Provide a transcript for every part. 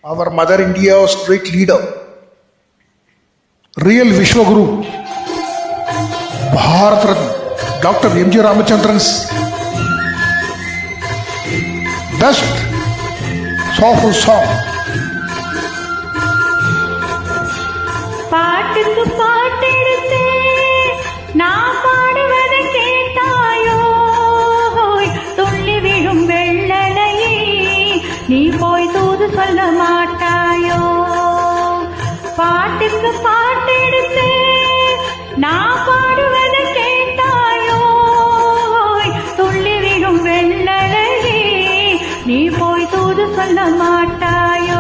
our Mother India's great leader, real Vishwaguru, Bharat Ratna, Dr. M.G. Ramachandran's best soulful song. பாட்டுக்கு பாட்டெடுத்து நான் பாடுவதை கேட்டாயோ, துள்ளி விழும் வெள்ளலையே நீ போய் தூது சொல்ல மாட்டாயோ. பாட்டுக்கு பாட்டெடுத்து நான் பாடுவதை கேட்டாயோ, துள்ளி விழும் வெள்ளலையே நீ போய் தூது சொல்ல மாட்டாயோ.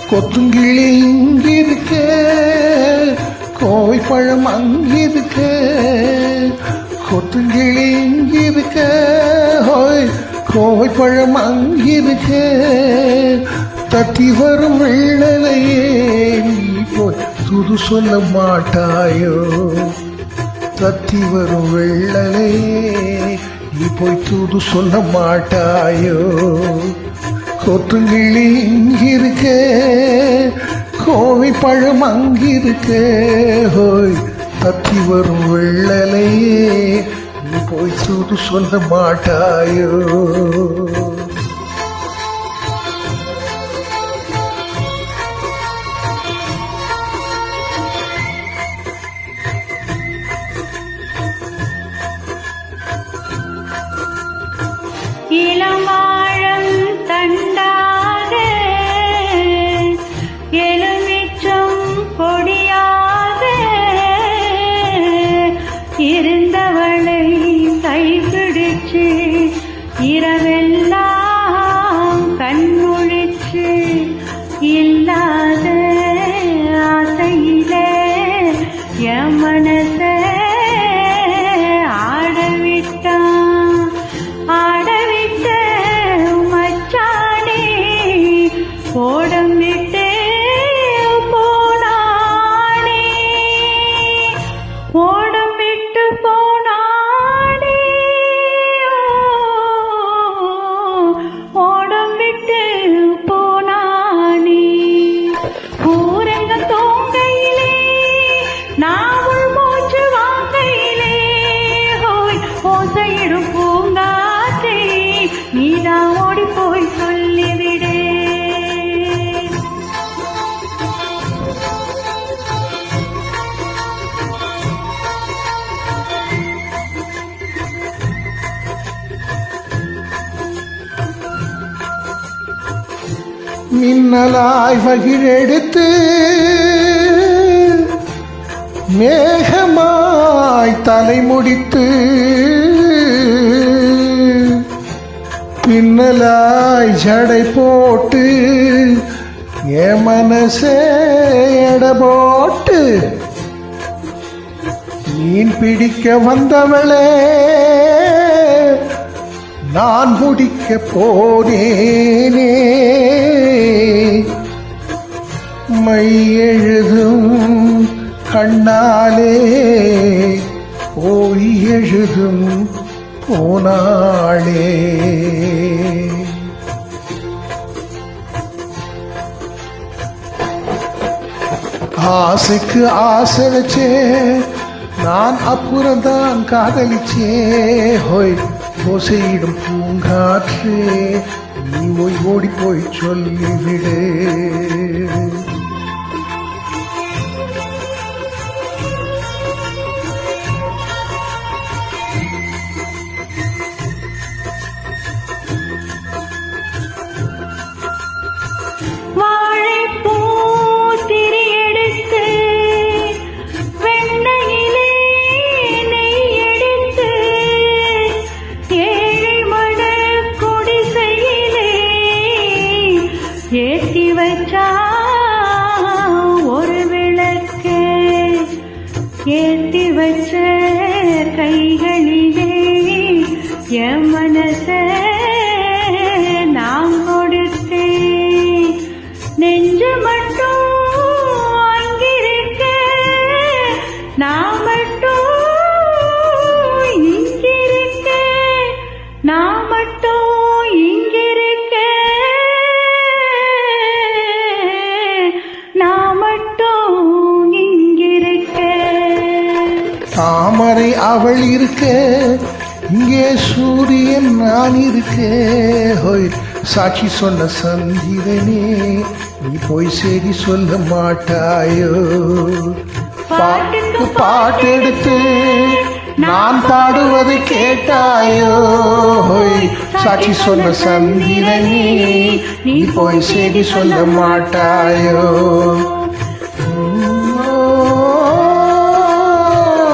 கொத்துங்கிளி இங்கிருக்க, கோவைப்பழம் அங்கிருக்க, கொத்துங்கிளி இங்கிருக்க, கோவைப்பழம் அங்கிருக்க, தட்டி வரும் வெள்ளலையே நீ போய் துது சொல்ல மாட்டாயோ. தத்தி வரும் வெள்ளலையே நீ போய் துது சொல்ல மாட்டாயோ. கொத்துங்கிளி இங்கிருக்க, கோவை பழம் அங்கிருக்க, ஹோய் தத்தி வரும் வெள்ளலையே நீ போய் தூது சொல்ல மாட்டாயோ. இளமாழம் தண்டாக எலுமிச்சம் கொடியாக இருந்தவளை கைப்பிடிச்சு இரவெல்லாம் கண்முழிச்சு இல்லாத ஆசையிலே என் மனச ஓடம் விட்டு போனானே, ஓடம் விட்டு போனானே, ஓடம் விட்டு போனானே. ஊரங்க தோங்கையிலே நாவல் மூச்சு வாங்கையிலே, ஹோய் ஓசையிடும் பூங்காற்றே நீதான் ஓடி போய் சொல்லிவிடு. மின்னலாய் வகிழெடுத்து மேகமாய் தலை முடித்து, பின்னலாய் ஜடை போட்டு என் மனசே எடை போட்டு மீன் பிடிக்க வந்தவளே நான் முடிக்க போனேனே. மை எழுதும் கண்ணாலே போய் எழுதும் போனாளே. ஆசைக்கு ஆசை வச்சே நான் அப்புறம்தான் காதலிச்சே, ஹோய் ஓசையிடும் பூங்காற்றே நீ ஓடி போய் சொல்லிவிடு. ஏற்றி வச்சா ஒரு விளக்கு, ஏற்றி வச்ச கைகளிலே என் மனச நான் கொடுத்தேன். நெஞ்சு மட்டும் அங்கிருக்க நான் மட்டும் மட்டும் இங்கிருக்க, நான் மட்டும் இங்கிருக்க, நான் மட்டும் இங்கிருக்க. தாமரை அவள் இருக்க, இங்கே சூரியன் நான் இருக்க. ஹோய், சாட்சி சொன்ன சந்திரனே, நீ போய் செய்தி சொல்ல மாட்டாயோ? பாட்டுக்கு பாட்டெடுத்து நான் பாடுவதை கேட்டாயோ? ஹோய், சாட்சி சொன்ன சந்திரனே, நீ போய் செய்தி சொல்ல மாட்டாயோ?